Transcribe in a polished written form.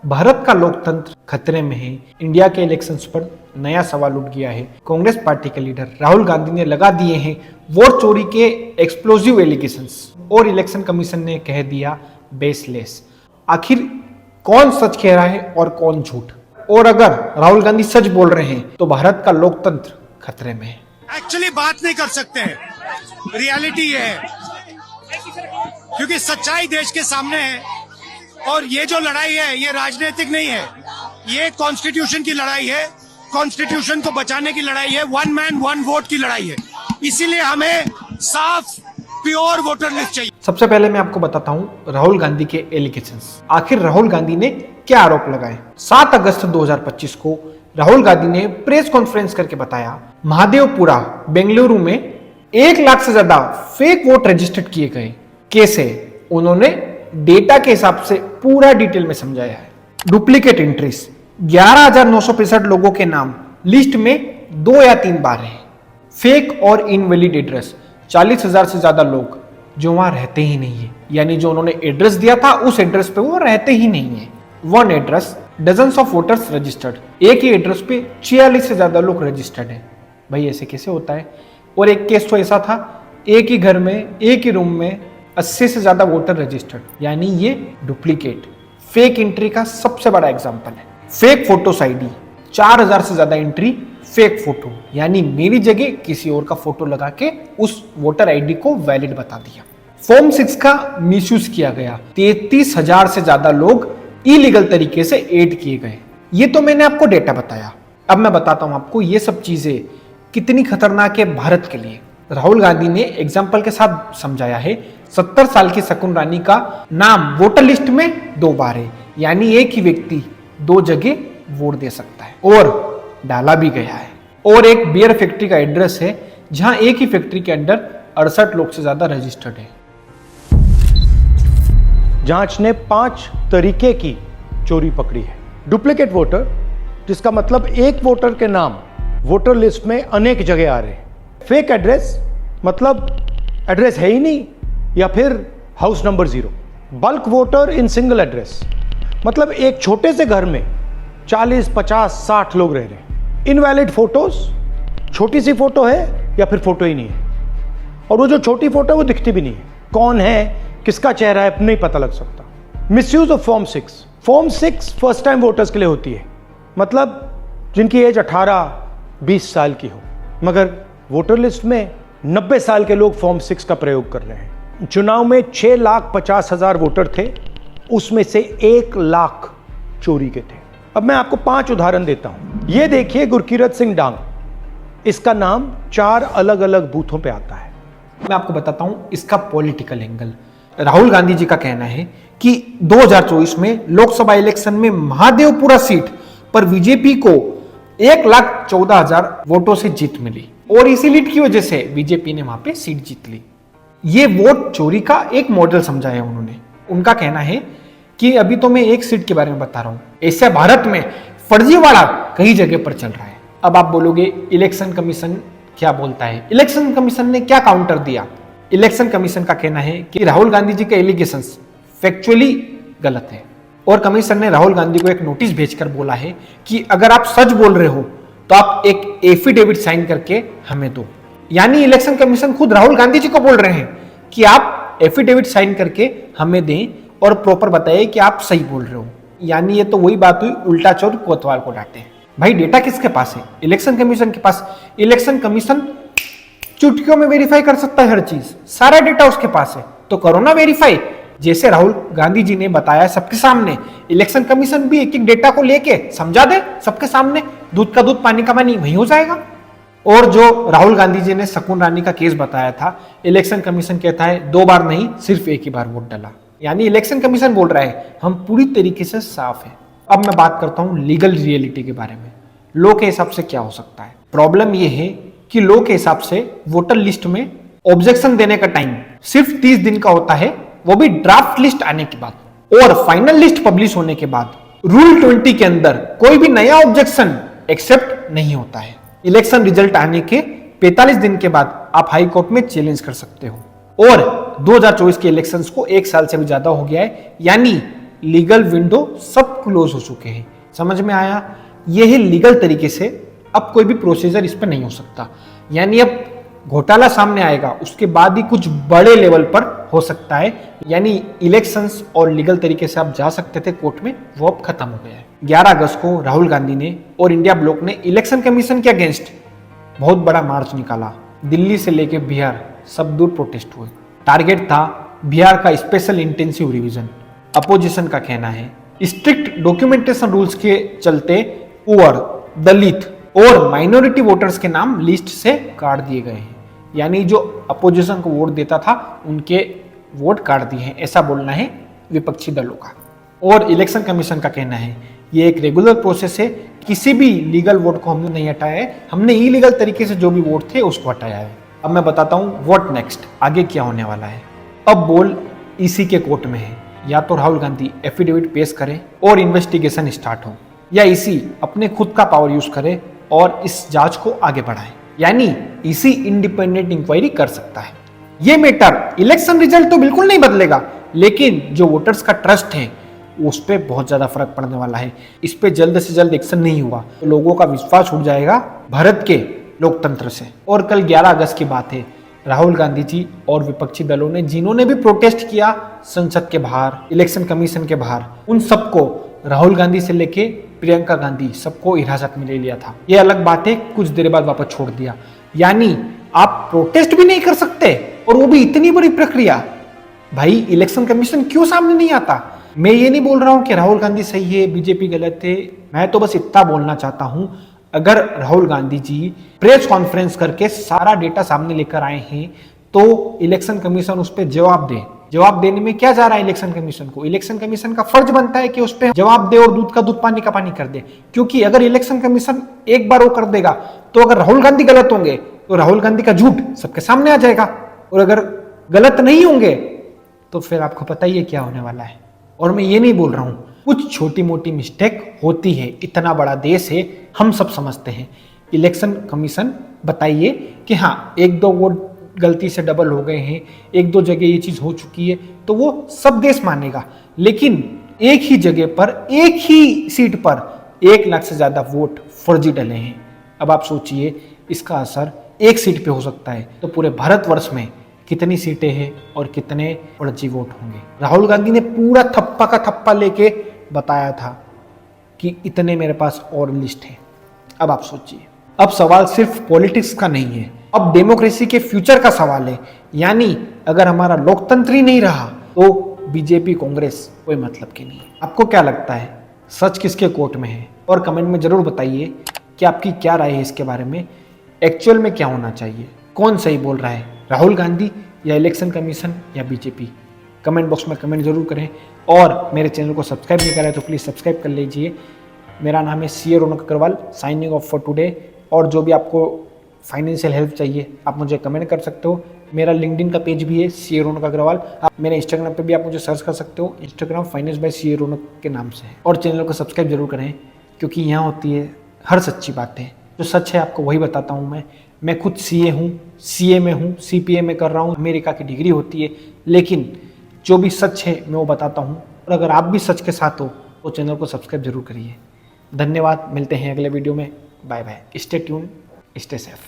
भारत का लोकतंत्र खतरे में है। इंडिया के इलेक्शंस पर नया सवाल उठ गया है। कांग्रेस पार्टी के लीडर राहुल गांधी ने लगा दिए हैं वोट चोरी के एक्सप्लोजिव एलिगेशंस और इलेक्शन कमीशन ने कह दिया बेसलेस। आखिर कौन सच कह रहा है और कौन झूठ? और अगर राहुल गांधी सच बोल रहे हैं तो भारत का लोकतंत्र खतरे में है। एक्चुअली बात नहीं कर सकते हैं, रियलिटी ये है क्योंकि सच्चाई देश के सामने है और ये जो लड़ाई है ये राजनीतिक नहीं है, ये कॉन्स्टिट्यूशन की लड़ाई है, कॉन्स्टिट्यूशन को बचाने की लड़ाई है, वन मैन वन वोट की लड़ाई है। इसीलिए हमें साफ प्योर वोटर लिस्ट चाहिए। सबसे पहले मैं आपको बताता हूं राहुल गांधी के एलिगेशंस। आखिर राहुल गांधी ने क्या आरोप लगाए? 7 अगस्त 2025 को राहुल गांधी ने प्रेस कॉन्फ्रेंस करके बताया महादेवपुरा बेंगलुरु में 1 लाख से ज्यादा फेक वोट रजिस्टर्ड किए गए। कैसे? उन्होंने डेटा के हिसाब से पूरा डिटेल में समझाया है। डुप्लीकेट एंट्रीज 11,965 लोगों के नाम लिस्ट में 2 या 3 बार है। फेक और इनवैलिड एड्रेस 40,000 से ज्यादा लोग जो वहां रहते ही नहीं है, यानी जो उन्होंने एड्रेस दिया था उस एड्रेस पे वो रहते ही नहीं है। One address dozens of voters registered, एक ही एड्रेस पे 46 से ज्यादा लोग रजिस्टर्ड है। भाई ऐसे कैसे होता है? और एक केस तो ऐसा था, एक ही घर में एक ही रूम में 80 से ज्यादा वोटर रजिस्टर्ड, यानी ये डुप्लीकेट फेक एंट्री का सबसे बड़ा एग्जांपल है। फेक फोटोस आईडी 4,000 से ज्यादा एंट्री फेक फोटो, यानी मेरी जगह किसी और का फोटो लगा के उस वोटर आईडी को वैलिड बता दिया। फॉर्म 6 का मिसयूज किया गया, 33,000 से ज्यादा लोग इलीगल तरीके से ऐड किए गए। ये तो मैंने आपको डेटा बताया। अब मैं बताता हूं आपको ये सब चीजें कितनी खतरनाक है भारत के लिए। राहुल गांधी ने एग्जाम्पल के साथ समझाया है। 70 साल की शकुन रानी का नाम वोटर लिस्ट में 2 बार है, यानी एक ही व्यक्ति 2 जगह वोट दे सकता है, और डाला भी गया है। और एक बियर फैक्ट्री का एड्रेस है जहां एक ही फैक्ट्री के अंदर 68 लोग से ज्यादा रजिस्टर्ड है। जांच ने 5 तरीके की चोरी पकड़ी है। डुप्लीकेट वोटर, जिसका मतलब एक वोटर के नाम वोटर लिस्ट में अनेक जगह आ रहे हैं। फेक एड्रेस, मतलब एड्रेस है ही नहीं या फिर house number 0। Bulk voter in single address, मतलब एक छोटे से घर में 40, 50, 60 लोग रह रहे हैं। इनवैलिड फोटोज, छोटी सी फोटो है या फिर फोटो ही नहीं है, और वो जो छोटी फोटो है वो दिखती भी नहीं है। कौन है, किसका चेहरा है, नहीं पता लग सकता। Misuse of form 6। Form 6 first time voters के लिए होती है, मतलब जिनकी एज 18-20 साल की हो, मगर वोटर लिस्ट में 90 साल के लोग फॉर्म 6 का प्रयोग कर रहे हैं। चुनाव में 6,50,000 वोटर थे, उसमें से 1 लाख चोरी के थे। अब मैं आपको 5 उदाहरण देता हूं। यह देखिए गुरकीरत सिंह डांग, इसका नाम 4 अलग अलग बूथों पे आता है। मैं आपको बताता हूं इसका पॉलिटिकल एंगल। राहुल गांधी जी का कहना है कि 2024 में लोकसभा इलेक्शन में महादेवपुरा सीट पर बीजेपी को 1,14,000 वोटों से जीत मिली, और इसी लीड की वजह से बीजेपी ने वहां पे सीट जीत ली। ये वोट चोरी का एक मॉडल समझा है उन्होंने। उनका कहना है कि अभी तो मैं एक सीट के बारे में बता रहा हूं, ऐसे भारत में फर्जीवाड़ा कई जगह पर चल रहा है। अब आप बोलोगे इलेक्शन कमीशन क्या बोलता है? इलेक्शन कमीशन ने क्या काउंटर दिया? इलेक्शन कमीशन का कहना है कि राहुल गांधी जी के एलिगेशंस फैक्चुअली गलत है, और कमीशन ने राहुल गांधी को एक नोटिस भेजकर बोला है कि अगर आप सच बोल रहे हो तो आप एक एफिडेविट साइन करके हमें दो। यानी इलेक्शन कमीशन खुद राहुल गांधी जी को बोल रहे हैं कि आप एफिडेविट साइन करके हमें दें और प्रॉपर बताइए कि आप सही बोल रहे हो। यानी ये तो वही बात हुई, उल्टा चोर कोतवाल को डांटे। भाई डेटा किसके पास है? इलेक्शन कमीशन के पास। इलेक्शन कमीशन चुटकियों में वेरीफाई कर सकता है हर चीज, सारा डेटा उसके पास है। तो करो ना वेरीफाई, जैसे राहुल गांधी जी ने बताया सबके सामने। इलेक्शन कमीशन भी एक एक डेटा को लेके समझा दे सबके सामने, दूध का दूध पानी का पानी वही हो जाएगा। और जो राहुल गांधी जी ने शकुन रानी का केस बताया था, इलेक्शन कमीशन कहता है 2 बार नहीं, सिर्फ 1 ही बार वोट डाला। यानी इलेक्शन कमीशन बोल रहा है हम पूरी तरीके से साफ है। अब मैं बात करता हूं लीगल रियलिटी के बारे में। लॉ के हिसाब से क्या हो सकता है? प्रॉब्लम यह है कि लॉ के हिसाब से वोटर लिस्ट में ऑब्जेक्शन देने का टाइम सिर्फ 30 दिन का होता है, वो भी ड्राफ्ट लिस्ट आने के बाद, और फाइनल लिस्ट पब्लिश होने के बाद रूल 20 के अंदर कोई भी नया ऑब्जेक्शन एक्सेप्ट नहीं होता है। इलेक्शन रिजल्ट आने के 45 दिन के बाद आप हाई कोर्ट में चैलेंज कर सकते हो। और 2024 के इलेक्शंस को 1 साल से भी ज्यादा हो गया है, यानी लीगल विंडो सब क्लोज हो चुके हैं। समझ में आया? यह है लीगल तरीके से अब कोई भी प्रोसीजर इस पर नहीं हो सकता, यानी अब घोटाला सामने आएगा उसके बाद ही कुछ बड़े लेवल पर हो सकता है, यानी इलेक्शंस और लीगल तरीके से आप जा सकते थे कोर्ट में, वो अब खत्म हो गया है। 11 अगस्त को राहुल गांधी ने और इंडिया ब्लॉक ने इलेक्शन कमीशन के अगेंस्ट बहुत बड़ा मार्च निकाला। दिल्ली से लेकर बिहार सब दूर प्रोटेस्ट हुए। टारगेट था बिहार का स्पेशल इंटेंसिव रिवीजन। अपोजिशन का कहना है स्ट्रिक्ट डॉक्यूमेंटेशन रूल्स के चलते पुअर, दलित और माइनॉरिटी वोटर्स के नाम लिस्ट से काट दिए गए हैं, यानी जो अपोजिशन को वोट देता था उनके वोट काट दिए हैं, ऐसा बोलना है विपक्षी दलों का। और इलेक्शन कमीशन का कहना है ये एक रेगुलर प्रोसेस है, किसी भी लीगल वोट को हमने नहीं हटाया है, हमने इलीगल तरीके से जो भी वोट थे उसको हटाया है। अब मैं बताता हूँ व्हाट नेक्स्ट, आगे क्या होने वाला है। अब बोल ईसी के कोर्ट में है, या तो राहुल गांधी एफिडेविट पेश करें और इन्वेस्टिगेशन स्टार्ट हो, या ईसी अपने खुद का पावर यूज करे और इस जांच को आगे बढ़ाए, यानी ईसी इंडिपेंडेंट इंक्वायरी कर सकता है। ये मैटर इलेक्शन रिजल्ट तो बिल्कुल नहीं बदलेगा, लेकिन जो वोटर्स का ट्रस्ट है उस पर बहुत ज्यादा फर्क पड़ने वाला है। इस पे जल्द से जल्द एक्शन नहीं हुआ तो लोगों का विश्वास उठ जाएगा भारत के लोकतंत्र से। और कल 11 अगस्त की बात है, राहुल गांधी जी और विपक्षी दलों ने जिन्होंने भी प्रोटेस्ट किया संसद के बाहर, इलेक्शन कमीशन के बाहर, उन सबको राहुल गांधी से लेके प्रियंका गांधी सबको हिरासत में ले लिया था। ये अलग बात है, कुछ देर बाद वापस छोड़ दिया। यानी आप प्रोटेस्ट भी नहीं कर सकते और वो भी इतनी बड़ी प्रक्रिया। भाई इलेक्शन कमीशन क्यों सामने नहीं आता? मैं ये नहीं बोल रहा हूं कि राहुल गांधी सही है, बीजेपी गलत है, मैं तो बस इतना बोलना चाहता हूं, अगर राहुल गांधी जी प्रेस कॉन्फ्रेंस करके सारा डेटा सामने लेकर आए हैं तो इलेक्शन कमीशन उस पर जवाब दे। जवाब देने में क्या जा रहा है इलेक्शन कमीशन को? इलेक्शन कमीशन का फर्ज बनता है कि उस पर जवाब दे और दूध का दूध पानी का पानी कर दे, क्योंकि अगर इलेक्शन कमीशन एक बार वो कर देगा तो अगर राहुल गांधी गलत होंगे तो राहुल गांधी का झूठ सबके सामने आ जाएगा, और अगर गलत नहीं होंगे तो फिर आपको पता ही है क्या होने वाला है। और मैं ये नहीं बोल रहा हूं, कुछ छोटी मोटी मिस्टेक होती है, इतना बड़ा देश है, हम सब समझते हैं। इलेक्शन कमीशन बताइए कि हाँ एक दो वोट गलती से डबल हो गए हैं, एक दो जगह ये चीज हो चुकी है, तो वो सब देश मानेगा। लेकिन एक ही जगह पर, एक ही सीट पर 1 लाख से ज्यादा वोट फर्जी डले हैं। अब आप सोचिए इसका असर एक सीट पे हो सकता है तो पूरे भारतवर्ष में कितनी सीटें हैं और कितने फर्जी वोट होंगे। राहुल गांधी ने पूरा थप्पा का थप्पा लेके बताया था कि इतने मेरे पास और लिस्ट है। अब आप सोचिए, अब सवाल सिर्फ पॉलिटिक्स का नहीं है, अब डेमोक्रेसी के फ्यूचर का सवाल है। यानी अगर हमारा लोकतंत्र ही नहीं रहा तो बीजेपी कांग्रेस कोई मतलब की नहीं है। आपको क्या लगता है, सच किसके कोर्ट में है? और कमेंट में जरूर बताइए कि आपकी क्या राय है इसके बारे में। एक्चुअल में क्या होना चाहिए, कौन सही बोल रहा है, राहुल गांधी या इलेक्शन कमीशन या बीजेपी? कमेंट बॉक्स में कमेंट जरूर करें, और मेरे चैनल को सब्सक्राइब नहीं करा है तो प्लीज़ सब्सक्राइब कर लीजिए। मेरा नाम है CA Raunak Agarwal, signing off for today. और जो भी आपको फाइनेंशियल हेल्प चाहिए आप मुझे कमेंट कर सकते हो। मेरा लिंक्डइन का पेज भी है CA रौनक अग्रवाल। आप मेरे इंस्टाग्राम पे भी आप मुझे सर्च कर सकते हो, इंस्टाग्राम फाइनेंस बाय CA रौनक के नाम से है। और चैनल को सब्सक्राइब जरूर करें, क्योंकि यहाँ होती है हर सच्ची बातें। जो सच है आपको वही बताता हूँ मैं खुद CA हूँ, CA में हूँ, CPA में कर रहा हूँ, अमेरिका की डिग्री होती है, लेकिन जो भी सच है मैं वो बताता हूँ। और अगर आप भी सच के साथ हो तो चैनल को सब्सक्राइब जरूर करिए। धन्यवाद, मिलते हैं अगले वीडियो में। Bye bye, stay tune, stay safe.